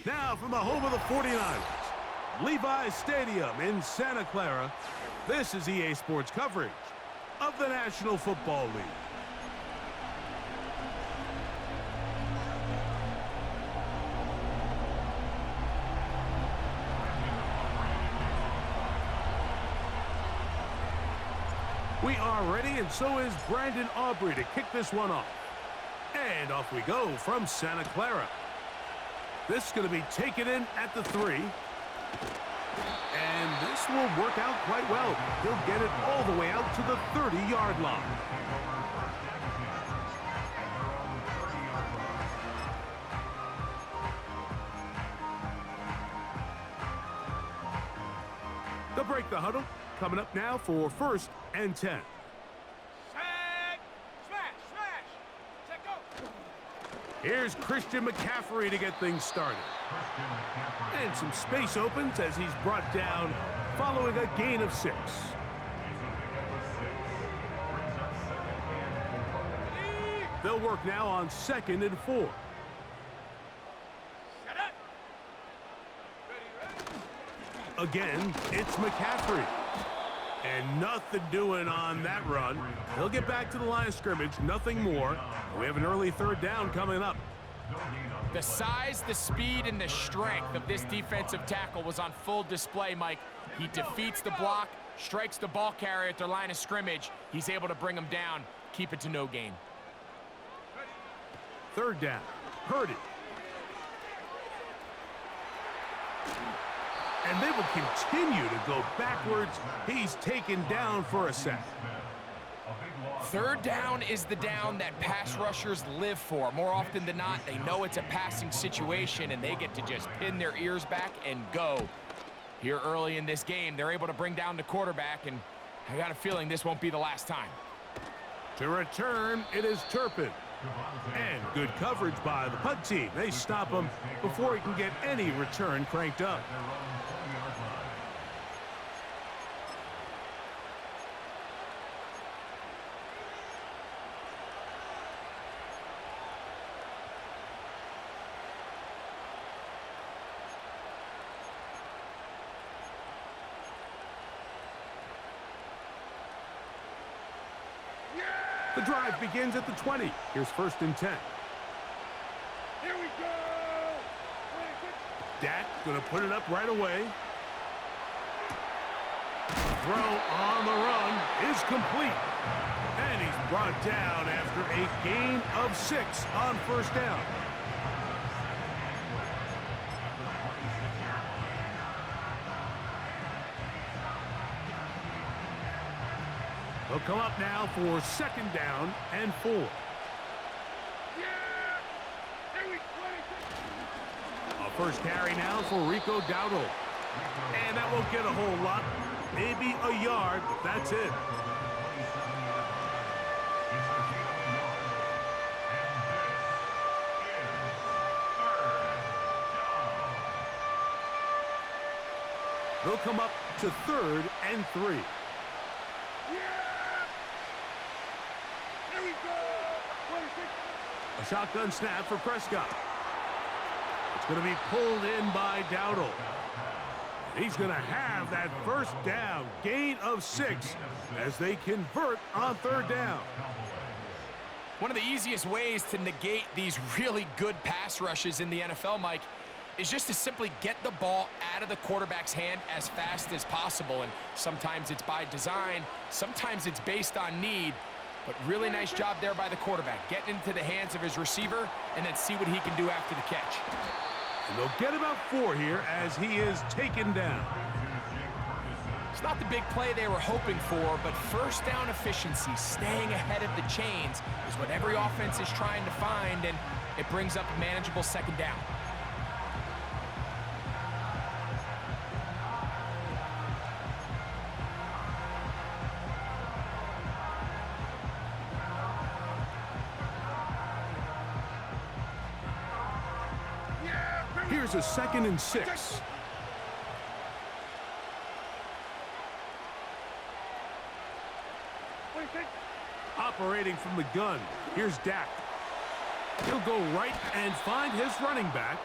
Now from the home of the 49ers, Levi's Stadium in Santa Clara, this is EA Sports coverage of the National Football League. We are ready, and so is Brandon Aubrey to kick this one off. And off we go from Santa Clara. This is going to be taken in at the 3. And this will work out quite well. He'll get it all the way out to the 30-yard line. They'll break the huddle. Coming up now for 1st and 10. Here's Christian McCaffrey to get things started. And some space opens as he's brought down following a gain of 6. They'll work now on 2nd and 4. Again, it's McCaffrey. And nothing doing on that run. He'll get back to the line of scrimmage, nothing more. We have an early 3rd down coming up. The size, the speed, and the strength of this defensive tackle was on full display, Mike. He defeats the block, strikes the ball carrier at their line of scrimmage. He's able to bring him down, keep it to no gain. 3rd down, Purdy. And they will continue to go backwards. He's taken down for a sack. 3rd down is the down that pass rushers live for. More often than not, they know it's a passing situation, and they get to just pin their ears back and go. Here early in this game, they're able to bring down the quarterback, and I got a feeling this won't be the last time. To return, it is Turpin. And good coverage by the punt team. They stop him before he can get any return cranked up. The drive begins at the 20. Here's 1st and 10. Here we go! Dak going to put it up right away. Throw on the run is complete. And he's brought down after a gain of 6 on 1st down. They'll come up now for 2nd down and 4. Yeah! Here we go! A 1st carry now for Rico Dowdle. And that won't get a whole lot. Maybe a yard, but that's it. They'll come up to 3rd and 3. A shotgun snap for Prescott. It's going to be pulled in by Dowdle. He's going to have that 1st down, gain of 6, as they convert on 3rd down. One of the easiest ways to negate these really good pass rushes in the NFL, Mike, is just to simply get the ball out of the quarterback's hand as fast as possible. And sometimes it's by design, sometimes it's based on need. But really nice job there by the quarterback, getting into the hands of his receiver and then see what he can do after the catch. And they'll get about 4 here as he is taken down. It's not the big play they were hoping for, but 1st down efficiency, staying ahead of the chains, is what every offense is trying to find, and it brings up a manageable 2nd down. Here's a 2nd and 6. Operating from the gun, here's Dak. He'll go right and find his running back.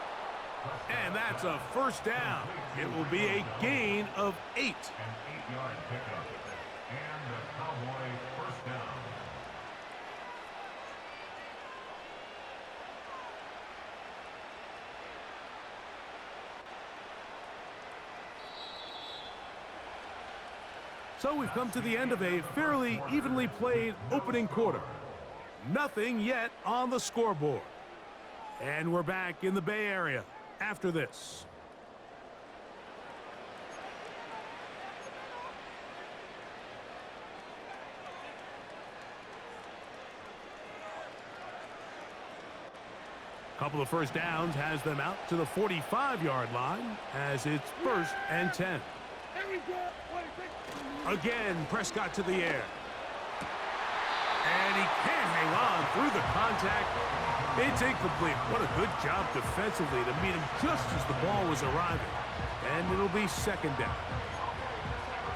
And that's a first down. It will be a gain of 8. An 8-yard pickup. And the Cowboy first down. So we've come to the end of a fairly evenly played opening quarter. Nothing yet on the scoreboard. And we're back in the Bay Area after this. Couple of first downs has them out to the 45-yard line as it's 1st and 10. Here we go. 26. Again, Prescott to the air. And he can't hang on through the contact. It's incomplete. What a good job defensively to meet him just as the ball was arriving. And it'll be 2nd down.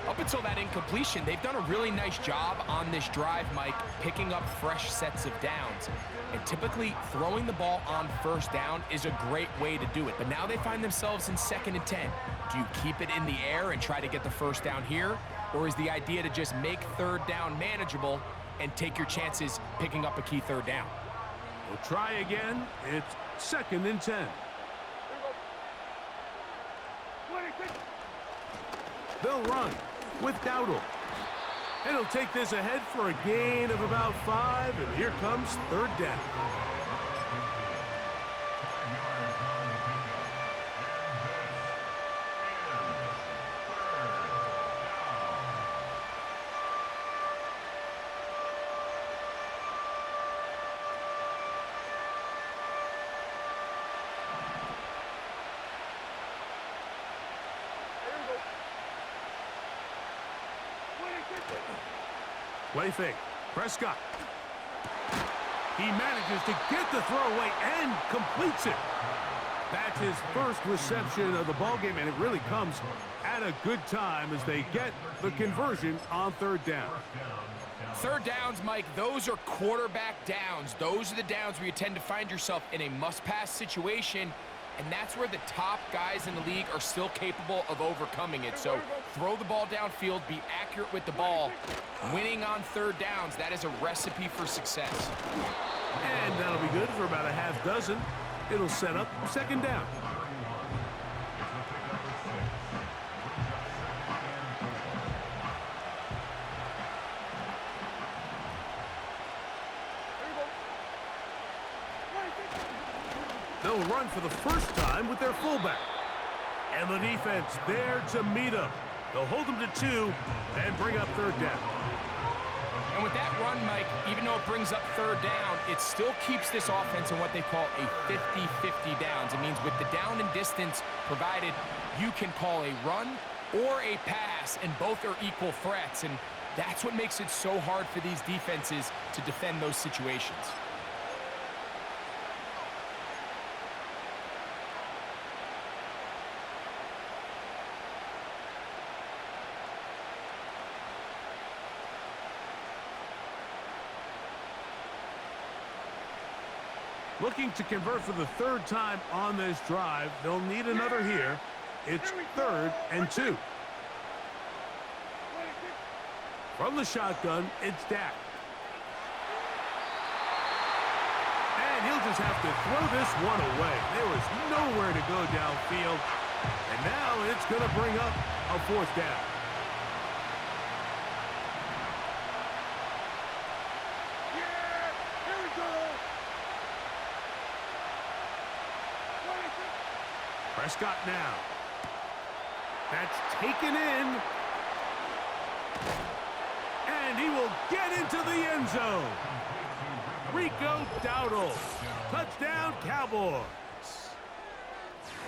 Up until that incompletion, they've done a really nice job on this drive, Mike, picking up fresh sets of downs. And typically, throwing the ball on 1st down is a great way to do it. But now they find themselves in 2nd and 10. Do you keep it in the air and try to get the 1st down here? Or is the idea to just make 3rd down manageable and take your chances picking up a key 3rd down? We'll try again. It's 2nd and 10. 26. They'll run with Dowdle. And he'll take this ahead for a gain of about 5, and here comes 3rd down. Play fake. Prescott. He manages to get the throw away and completes it. That's his first reception of the ballgame, and it really comes at a good time as they get the conversion on 3rd down. 3rd downs, Mike, those are quarterback downs. Those are the downs where you tend to find yourself in a must-pass situation, and that's where the top guys in the league are still capable of overcoming it. So throw the ball downfield, be accurate with the ball. Winning on 3rd downs, that is a recipe for success. And that'll be good for about a half dozen. It'll set up 2nd down. They'll run for the first time with their fullback. And the defense there to meet them. They'll hold them to 2 and bring up 3rd down. And with that run, Mike, even though it brings up 3rd down, it still keeps this offense in what they call a 50-50 downs. It means with the down and distance provided, you can call a run or a pass, and both are equal threats. And that's what makes it so hard for these defenses to defend those situations. Looking to convert for the 3rd time on this drive. They'll need another here. It's 3rd and 2. From the shotgun, it's Dak. And he'll just have to throw this one away. There was nowhere to go downfield. And now it's going to bring up a 4th down. Prescott now. That's taken in. And he will get into the end zone. Rico Dowdle. Touchdown, Cowboys.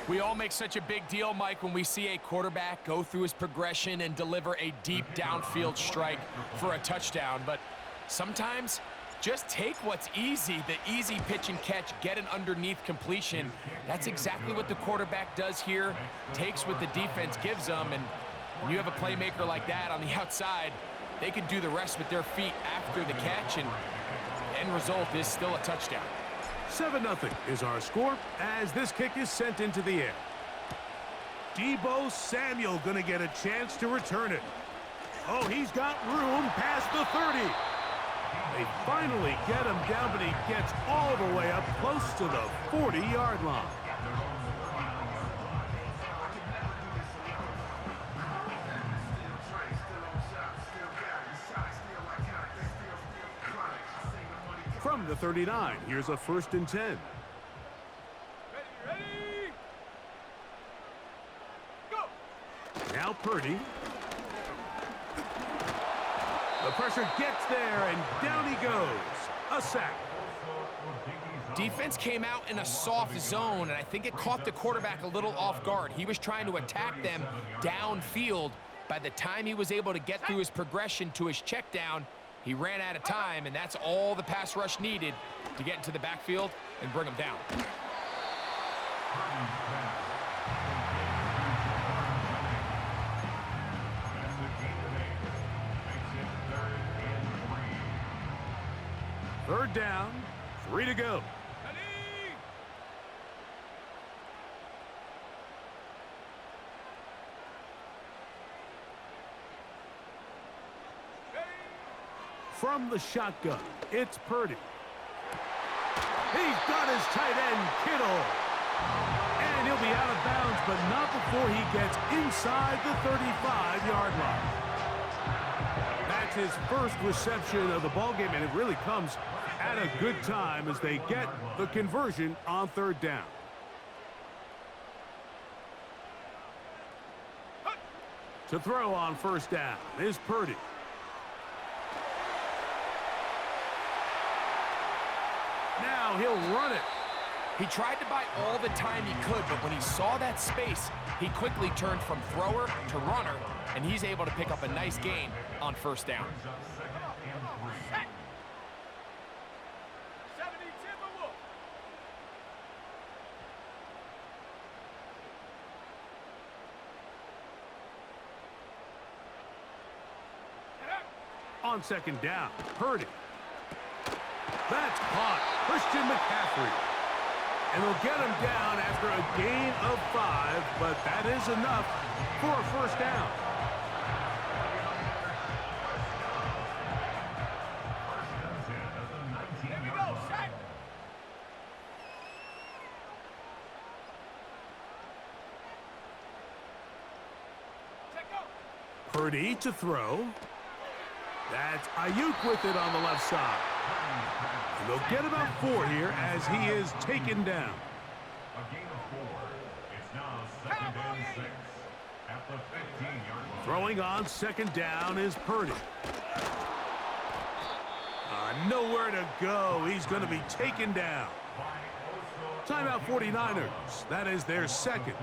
We all make such a big deal, Mike, when we see a quarterback go through his progression and deliver a deep downfield strike for a touchdown. But sometimes, just take what's easy, the easy pitch and catch, get an underneath completion. That's exactly what the quarterback does here, takes what the defense gives them, and when you have a playmaker like that on the outside, they can do the rest with their feet after the catch, and the end result is still a touchdown. 7-0 is our score as this kick is sent into the air. Deebo Samuel going to get a chance to return it. Oh, he's got room past the 30. They finally get him down, but he gets all the way up close to the 40-yard line. From the 39, here's a 1st and 10. Ready? Go! Now Purdy. The pressure gets there, and down he goes. A sack. Defense came out in a soft zone, and I think it caught the quarterback a little off guard. He was trying to attack them downfield. By the time he was able to get through his progression to his check down, he ran out of time, and that's all the pass rush needed to get into the backfield and bring him down. Third down, 3 to go. From the shotgun, it's Purdy. He's got his tight end, Kittle. And he'll be out of bounds, but not before he gets inside the 35-yard line. That's his first reception of the ballgame, and it really comes at a good time as they get the conversion on 3rd down. To throw on 1st down is Purdy. Now he'll run it. He tried to buy all the time he could, but when he saw that space, he quickly turned from thrower to runner, and he's able to pick up a nice gain on 1st down. 70 Timberwolves. On 2nd down, Purdy. That's caught. Christian McCaffrey. And they'll get him down after a gain of 5, but that is enough for a 1st down. Here we go, sack. Check out. Purdy to throw. That's Ayuk with it on the left side. And they'll get about 4 here as he is taken down. A gain of 4. It's now 2nd and 6 at the 15-yard line. Throwing on 2nd down is Purdy. Nowhere to go. He's going to be taken down. Timeout 49ers. That is their 2nd.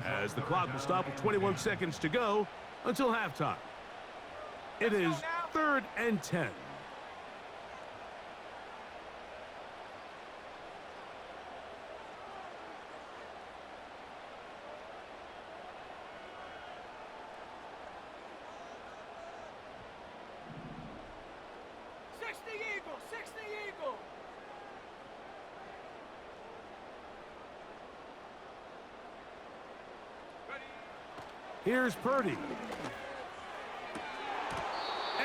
As the clock will stop with 21 seconds to go until halftime. It is 3rd and 10. Here's Purdy.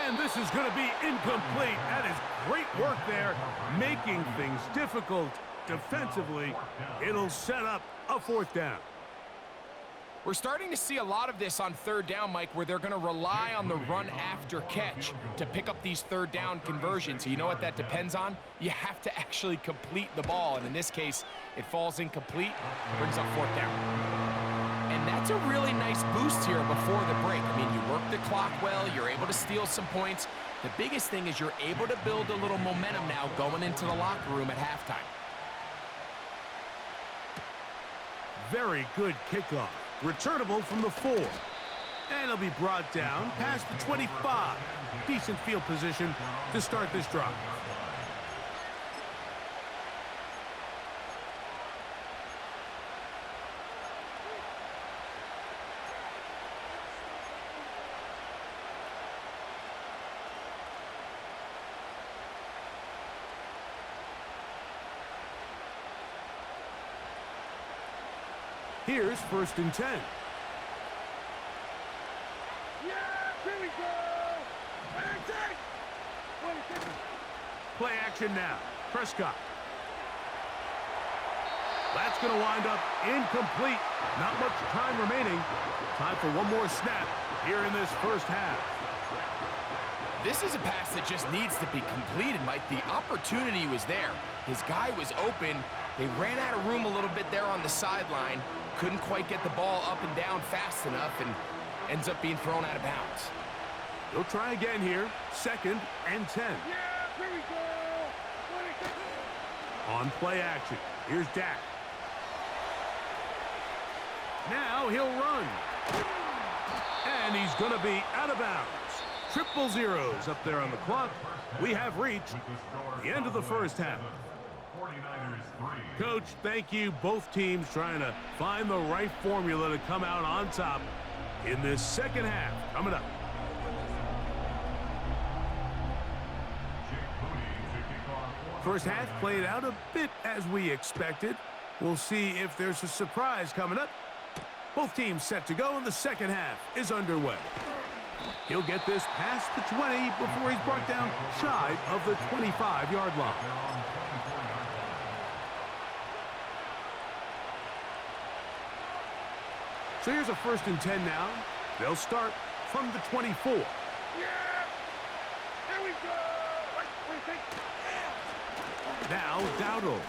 And this is going to be incomplete. That is great work there, making things difficult defensively. It'll set up a 4th down. We're starting to see a lot of this on 3rd down, Mike, where they're going to rely on the run after catch to pick up these 3rd down conversions. You know what that depends on? You have to actually complete the ball, and in this case, it falls incomplete, brings up 4th down. And that's a really nice boost here before the break. I mean, you work the clock well, you're able to steal some points. The biggest thing is you're able to build a little momentum now going into the locker room at halftime. Very good kickoff. Returnable from the 4. And it'll be brought down past the 25. Decent field position to start this drive. Here's 1st and 10. Yeah, here we go. And take. 26. Play action now. Prescott. That's going to wind up incomplete. Not much time remaining. Time for one more snap here in this first half. This is a pass that just needs to be completed, Mike. The opportunity was there. His guy was open. They ran out of room a little bit there on the sideline. Couldn't quite get the ball up and down fast enough and ends up being thrown out of bounds. He'll try again here. 2nd and 10. Yeah, here we go. 26. On play action. Here's Dak. Now he'll run. And he's going to be out of bounds. Triple zeros up there on the clock. We have reached the end of the first half. 49ers 3. Coach, thank you. Both teams trying to find the right formula to come out on top in this second half. Coming up. First half played out a bit as we expected. We'll see if there's a surprise coming up. Both teams set to go, and the second half is underway. He'll get this past the 20 before he's brought down shy of the 25-yard line. So here's a 1st and 10 now. They'll start from the 24. Yeah, here we go. 26. Now Dowdle.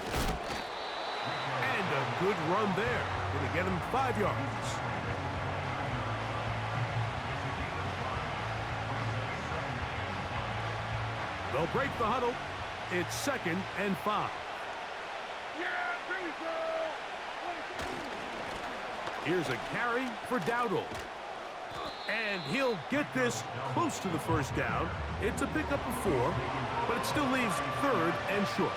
And a good run there. Going to get him 5 yards. They'll break the huddle. It's 2nd and 5. Yeah, here we go. 26. Here's a carry for Dowdle. And he'll get this close to the first down. It's a pickup of 4, but it still leaves 3rd and short.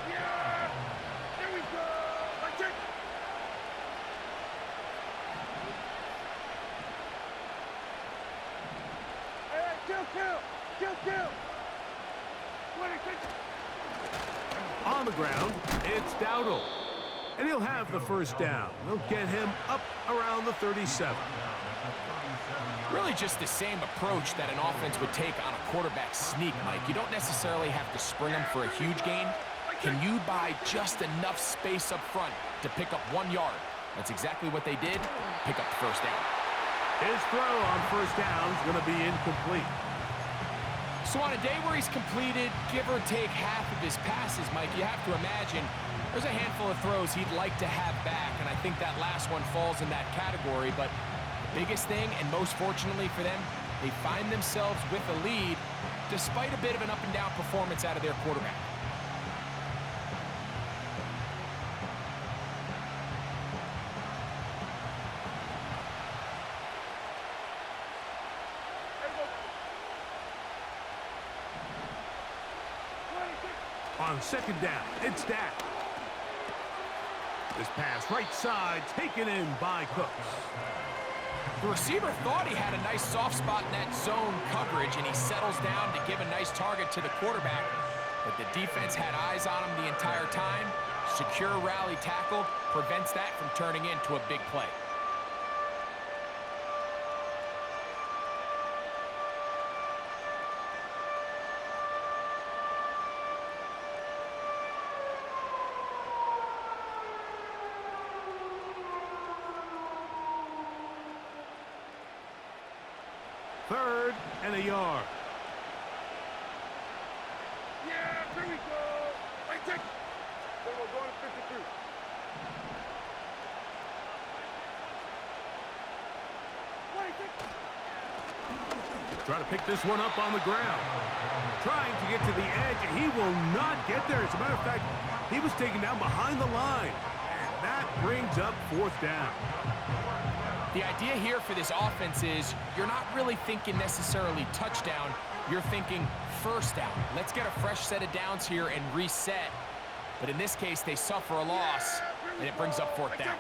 Yeah, here we go. 26. Hey, kill. 26. On the ground, it's Dowdle. And he'll have the first down. They'll get him up around the 37. Really just the same approach that an offense would take on a quarterback sneak, Mike. You don't necessarily have to spring them for a huge gain. Can you buy just enough space up front to pick up 1 yard? That's exactly what they did. Pick up the first down. His throw on first down is going to be incomplete. So on a day where he's completed, give or take half of his passes, Mike, you have to imagine there's a handful of throws he'd like to have back, and I think that last one falls in that category. But the biggest thing, and most fortunately for them, they find themselves with a lead despite a bit of an up-and-down performance out of their quarterback. On 2nd down, it's Dak. This pass right side taken in by Cooks. The receiver thought he had a nice soft spot in that zone coverage, and he settles down to give a nice target to the quarterback. But the defense had eyes on him the entire time. Secure rally tackle prevents that from turning into a big play. Third and a yard. Yeah, here we go. Right, check. Then we're going to 52. Trying to pick this one up on the ground. Trying to get to the edge, and he will not get there. As a matter of fact, he was taken down behind the line. And that brings up 4th down. The idea here for this offense is you're not really thinking necessarily touchdown. You're thinking first down. Let's get a fresh set of downs here and reset. But in this case, they suffer a loss, and it brings up 4th down.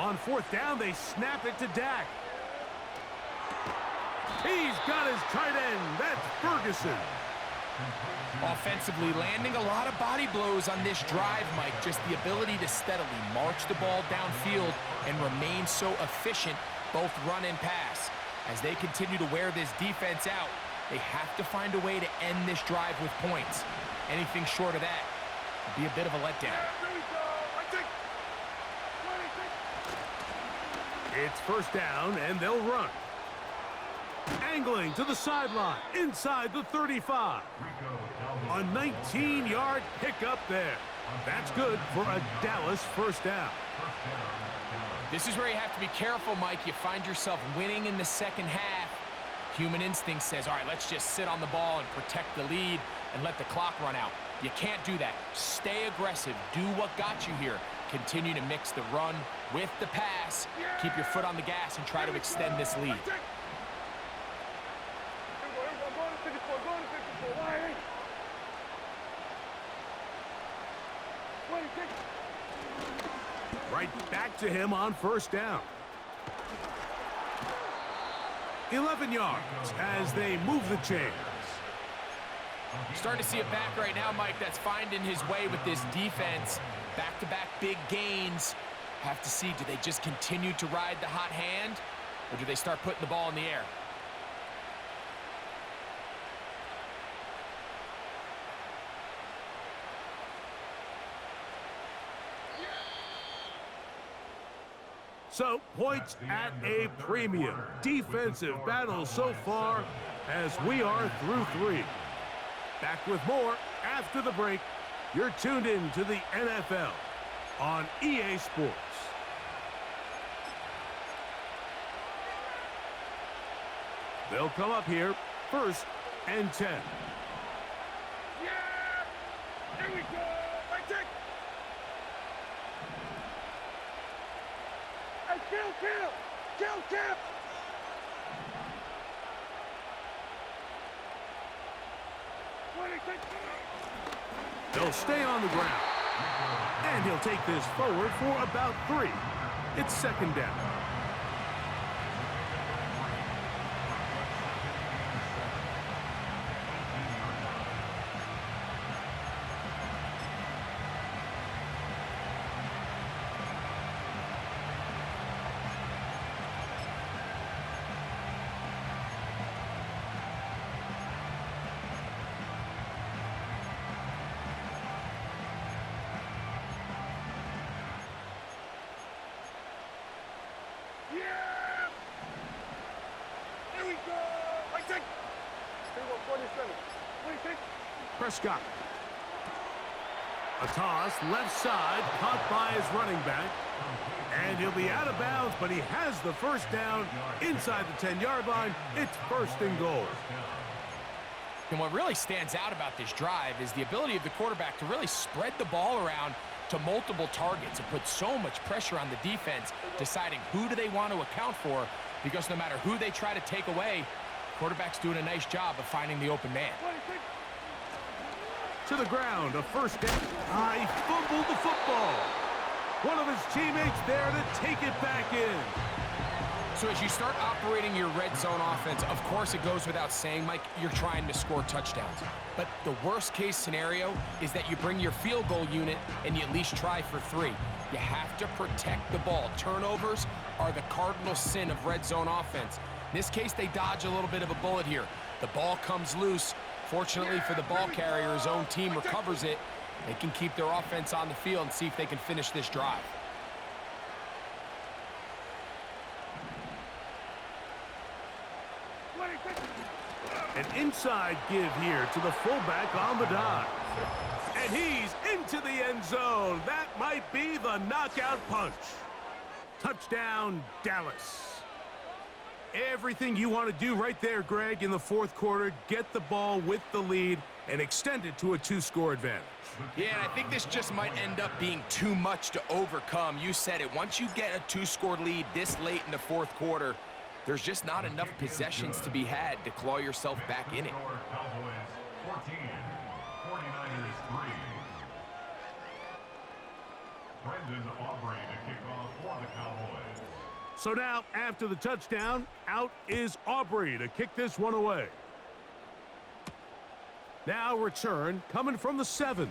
On 4th down, they snap it to Dak. He's got his tight end. That's Ferguson. Offensively, landing a lot of body blows on this drive, Mike. Just the ability to steadily march the ball downfield and remain so efficient, both run and pass. As they continue to wear this defense out, they have to find a way to end this drive with points. Anything short of that would be a bit of a letdown. Here we go. I take 26. It's first down, and they'll run. Angling to the sideline, inside the 35. A 19-yard pickup there. That's good for a Dallas first down. This is where you have to be careful, Mike. You find yourself winning in the second half. Human instinct says, all right, let's just sit on the ball and protect the lead and let the clock run out. You can't do that. Stay aggressive. Do what got you here. Continue to mix the run with the pass. Keep your foot on the gas and try to extend this lead. Right back to him on first down. 11 yards as they move the chains. Starting to see it back right now, Mike, that's finding his way with this defense. Back-to-back big gains. Have to see, do they just continue to ride the hot hand, or do they start putting the ball in the air? So, points at a premium. Defensive battle so far as we are through 3. Back with more after the break. You're tuned in to the NFL on EA Sports. They'll come up here, first and 10. Yeah! Here we go! I take! Hey, kill! Kill! They'll stay on the ground. And he'll take this forward for about 3. It's second down. Yeah! Here we go! I take! Here we go, 47. 26. Prescott. A toss, left side, caught by his running back. And he'll be out of bounds, but he has the first down inside the 10-yard line. It's first and goal. And what really stands out about this drive is the ability of the quarterback to really spread the ball around to multiple targets and put so much pressure on the defense, deciding who do they want to account for, because no matter who they try to take away, quarterback's doing a nice job of finding the open man. To the ground, a first down. He fumbled the football. One of his teammates there to take it back in. So as you start operating your red zone offense, of course it goes without saying, Mike, you're trying to score touchdowns. But the worst case scenario is that you bring your field goal unit and you at least try for 3. You have to protect the ball. Turnovers are the cardinal sin of red zone offense. In this case, they dodge a little bit of a bullet here. The ball comes loose. Fortunately for the ball carrier, his own team recovers it. They can keep their offense on the field and see if they can finish this drive. An inside give here to the fullback on the dive. And he's into the end zone. That might be the knockout punch. Touchdown, Dallas. Everything you want to do right there, Greg, in the fourth quarter, get the ball with the lead and extend it to a 2-score advantage. Yeah, and I think this just might end up being too much to overcome. You said it. Once you get a 2-score lead this late in the fourth quarter, there's just not enough possessions to be had to claw yourself back in it. Cowboys 14, 49ers 3. Brendan Aubrey to kick off for the Cowboys. So now, after the touchdown, out is Aubrey to kick this one away. Now return coming from the 7.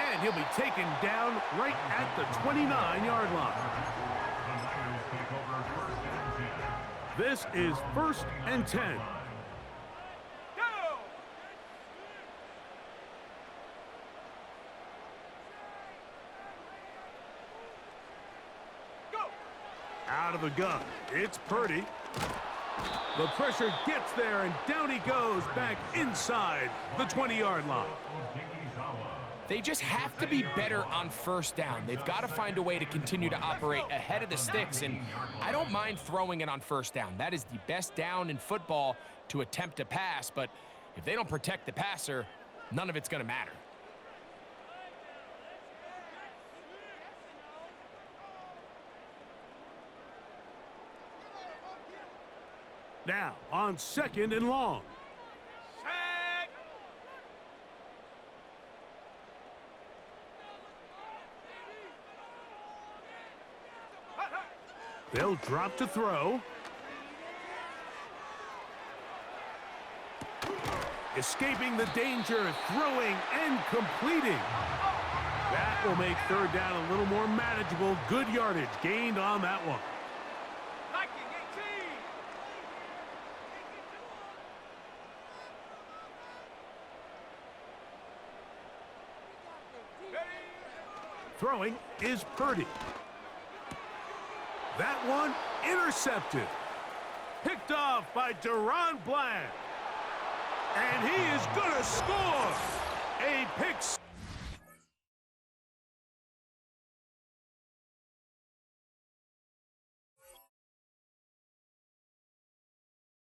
And he'll be taken down right at the 29-yard line. This is 1st and 10. Out of the gun, it's Purdy. The pressure gets there, and down he goes back inside the 20-yard line. They just have to be better on 1st down. They've got to find a way to continue to operate ahead of the sticks, and I don't mind throwing it on 1st down. That is the best down in football to attempt to pass, but if they don't protect the passer, none of it's going to matter. Now on 2nd and long. They'll drop to throw. Escaping the danger, throwing and completing. That will make 3rd down a little more manageable. Good yardage gained on that one. Throwing is Purdy. That one intercepted. Picked off by Deron Bland. And he is going to score. A pick.